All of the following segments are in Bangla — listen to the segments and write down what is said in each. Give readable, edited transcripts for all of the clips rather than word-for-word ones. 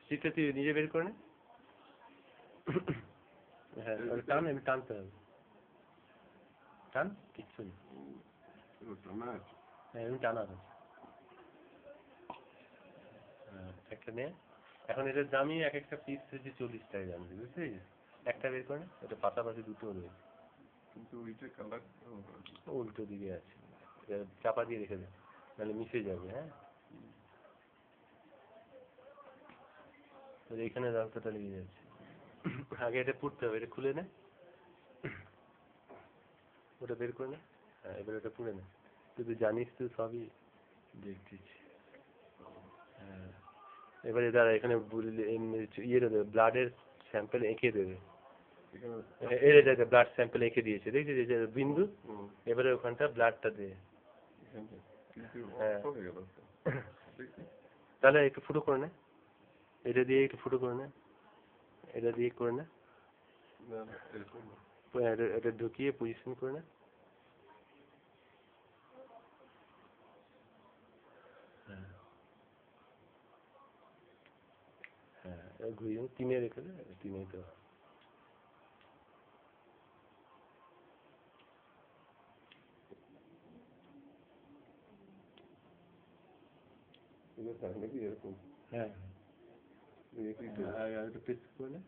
সিটটা তুই নিজে বের করে নে। হ্যাঁ টান, এমনি টানতে হবে, টান, কিচ্ছু নেই, হ্যাঁ এমনি টানা আছে। হ্যাঁ একটা নে। এখন এটার দামই এক একটা পিস হচ্ছে 40 টাকা জানবি, বুঝতে পেরেছিস? একটা বের করে নে, এটা পাশাপাশি দুটো রয়েছে, কিন্তু ওইটা কালার উল্টো দিকে আছে, চাপা দিয়ে রেখে দে, নাহলে মিশে যাবে। হ্যাঁ এখানে রাস্তাটা লেগে যাচ্ছে, আগে এটা পুড়তে হবে, এটা খুলে নে, ওটা বের করে নে। হ্যাঁ এবার ওটা পুড়ে নে, তুই তো জানিস তো সবই দেখছিস। হ্যাঁ এবারে দাঁড়া, এখানে ইয়ে দেবে, ব্লাডের স্যাম্পেল এঁকে দেবে, এটা ব্লাড স্যাম্পেল এঁকে দিয়েছে, দেখছিস এই যে বিন্দু, এবারে ওখানটা ব্লাডটা দে। হ্যাঁ তাহলে একটু ফুটো করে নে, এটা দিয়ে একটু ফুটো করে নে, এটা দিয়ে করে নে, এটা ঢুকিয়ে পজিশন করে নে। হ্যাঁ হ্যাঁ ঘুরিয়ে তিনে রেখে দে, তিনে তো এরকম। হ্যাঁ একটু পেস্ট করে নে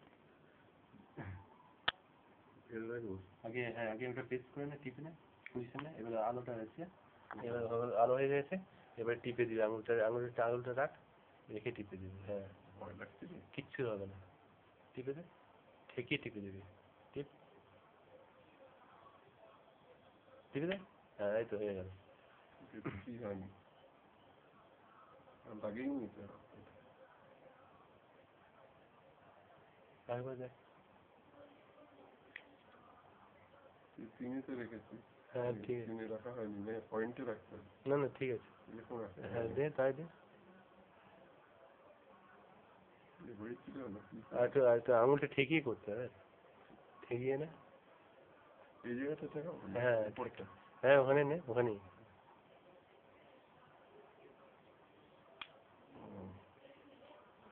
আগে, হ্যাঁ আগে ওটা পেস্ট করে নে, টিপে নে পজিশন নে। এবার আলোটা আছে, এবার আলো হয়ে গেছে, এবার টিপে দিবি আঙুলটা রাখ, রেখে টিপে দিবি। হ্যাঁ কিচ্ছু হবে না, টিপে দে, ঠেকিয়ে টিপে দিবি, টিপ, টিপে দে। হ্যাঁ এই তো হয়ে গেল। একবার দেখ, হ্যাঁ ঠিক আছে, না না ঠিক আছে, হ্যাঁ দে তাই দে। আর আঙুলটা ঠেকিয়ে করতে হবে, ঠেকিয়ে না এই জায়গাটা থেকে, হ্যাঁ হ্যাঁ ওখানে নে, ওখানেই।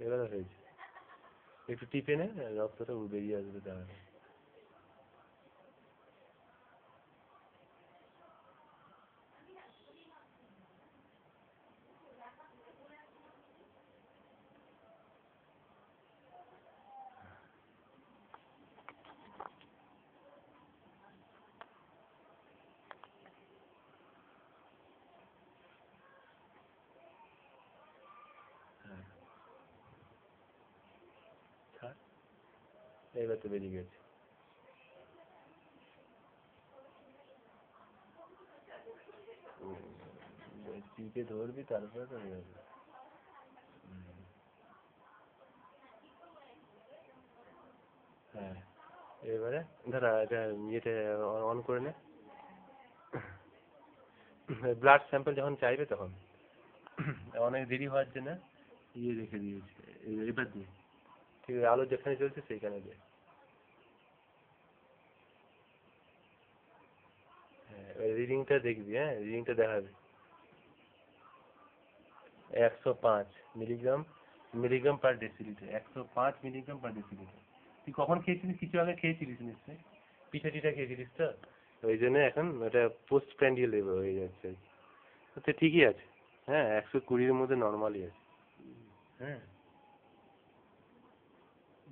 এবার হয়েছে, একটু টিপে নে, রক্তটা বেরিয়ে আসবে তাহলে। এবার তো বেরিয়ে গেছে। টিপে ধরবি তারপরে তো হয়ে যাবে। হ্যাঁ এবারে দাঁড়া, এটা ইয়েতে অন করে নে, ব্লাড স্যাম্পল যখন চাইবে তখন, অনেক দেরি হওয়ার জন্য ইয়ে রেখে দিয়েছে, এবার দিয়ে ঠিক আছে, আলো যেখানে চলছে সেইখানে দিয়ে। হ্যাঁ রিডিংটা দেখবি, হ্যাঁ রিডিংটা দেখাবে 105 milligram, milligram per decilitre, 105 milligram per decilitre. তুই কখন খেয়েছিলিস? কিছু আগে খেয়েছিলিস নিশ্চয়ই, পিঠা টিঠা খেয়েছিলিস তো, ওই জন্য এখন ওটা পোস্ট প্র্যান্ডিয়াল হয়ে যাচ্ছে। তো ঠিকই আছে, হ্যাঁ 120-র মধ্যে নর্মালি আছে। হ্যাঁ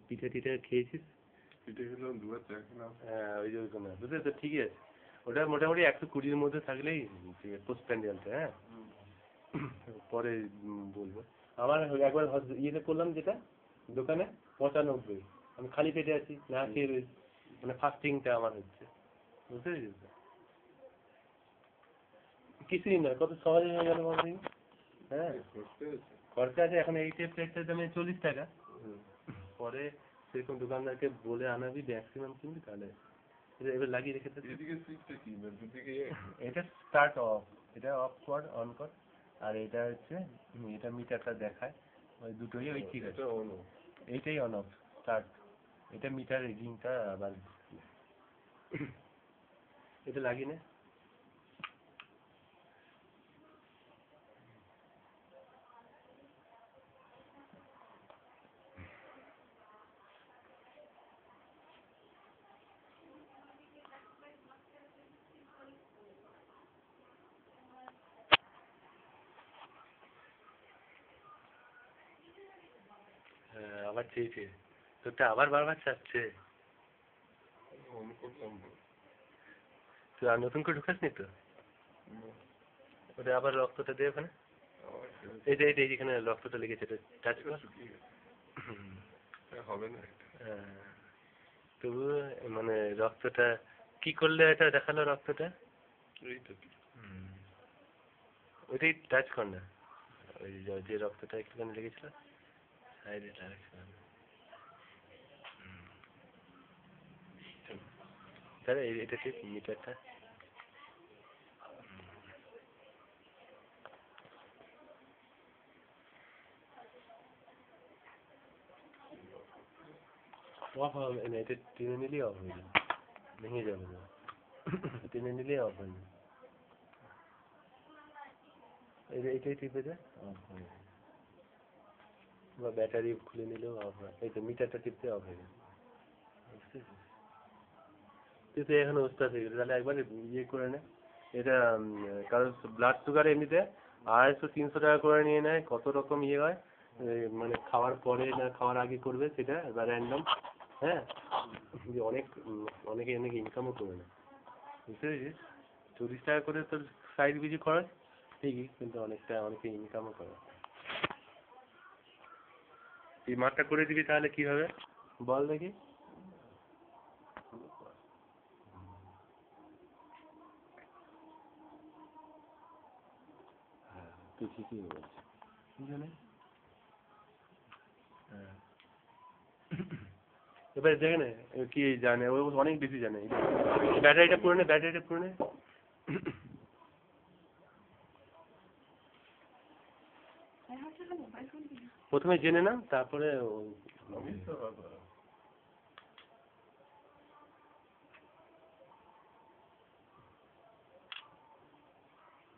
পিঠা টিঠা খেয়েছিস? হ্যাঁ ওই যে ওইখানে বুঝলি তো, ঠিকই আছে। ওটা মোটামুটি 120-র মধ্যে থাকলেই ঠিক আছে, পোস্ট প্র্যান্ডিয়ালটা। হ্যাঁ পরে বলবো। আমার একবার ইয়েতে করলাম যেটা দোকানে 95, আমি খালি পেটে আছি, না খেয়ে রয়েছি, মানে ফাস্টিংটা আমার হচ্ছে, বুঝতে পেরেছিস? কিছুই না, কত সহজে হয়ে গেল বল দেখি। হ্যাঁ খরচা আছে, এখন এই টেস্টের দামে 40 টাকা, পরে সেরকম দোকানদারকে বলে আনাবি, ম্যাক্সিমাম কিনবি, তাহলে এবার লাগিয়ে রেখে দেবে। এটা স্টার্ট অফ, এটা অফ কর, অন কর, আর এটা হচ্ছে এটা মিটারটা দেখায়, ওই দুটোই ওই ঠিক আছে, এইটাই অন অফ স্টার্ট, এটা মিটার রিডিংটা আবার এটা লাগিয়ে নে। হ্যাঁ আবার চেয়েছে, তোরটা আবার বারবার চাচ্ছে। তুই আর নতুন করে ঢুকাসনি তো? ওটা আবার রক্তটা দে ওখানে, এই যে এইখানে রক্তটা লেগেছে, এটা টাচ কর। হবে না। হ্যাঁ তবু মানে রক্তটা কি করলে এটা দেখালো রক্তটা? ওইটাই টাচ কর না, ওই যে রক্তটা একটুখানি লেগেছিল সাইডে টাচ কর। তাহলে এটা ঠিক মিটারটা। অফ হবে না, এটা টেনে নিলেই অফ হয়ে যাবে, ভেঙে যাবে না, টেনে নিলেই অফ হয়ে যাবে। এইটাই টিপে দে, অফ হয়ে যাবে। বা ব্যাটারি খুলে নিলেও অফ হয়, এই তো মিটারটা টিপতে অফ হয়ে যাবে। তুই তো এখানে ওস্তাদ হয়ে গেলি, তাহলে একবার ইয়ে করে নে এটা। কারণ ব্লাড সুগার এমনিতে 250-300 টাকা করে নিয়ে নেয়, কত রকম ইয়ে হয়, মানে খাওয়ার পরে না খাওয়ার আগে করবে সেটা, এবার র্যান্ডম। হ্যাঁ অনেক অনেকে অনেক ইনকামও করে না, বুঝতে পেরেছিস? 40 টাকা করে তোর সাইড বিজি খরচ ঠিকই, কিন্তু অনেকে ইনকামও করে। এই মাঠটা করে দিবি তাহলে কি হবে বল দেখি। তুই ঠিকই বলছিস, জানে। হ্যাঁ এবারে দেখে নে কি জানে, ও অনেক বেশি জানে। ব্যাটারিটা পুরো নে, ব্যাটারিটা পুরো নে। প্রথমে জেনে নাও তারপরে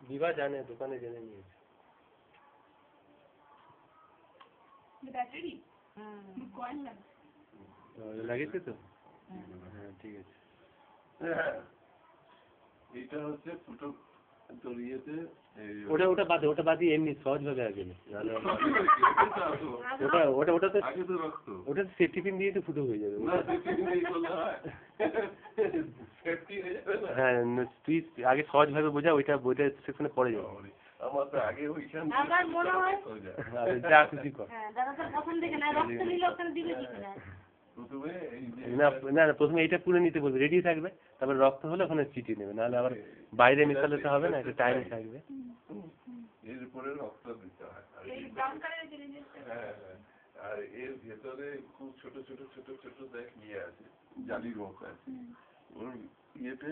দিবা জানে, দোকানে জেনে নিয়েছে। লাগিয়েছে তো? হ্যাঁ ঠিক আছে। এইটা হচ্ছে ফুটো তোর ইয়েতে ওটা বাদে এমনি সহজ ভাবে আগে নে। ওটা তো আগে তো রক্ত, ওটা সেফটি পিন দিয়ে তো ফুটো হয়ে যাবে। হ্যাঁ তুই আগে সহজ ভাবে বোঝা, বইটা সেখানে পড়ে যাবে। আমার তো আগে ওইখান যা খুশি কর। না না প্রথমে এইটা পুরো নিতে বলবে, রেডি থাকবে, তারপর রক্ত হলে ওখানে চিঠি নেবে, নাহলে আবার বাইরে মিশালে তো হবে না, একটা টাইমে থাকবে। এরপরে রক্ত দিতে হয়। হ্যাঁ আর এর ভেতরে খুব ছোট ছোট ছোট ছোট দেখ ইয়ে আছে, জালির মতো আছে, ওর ইয়েতে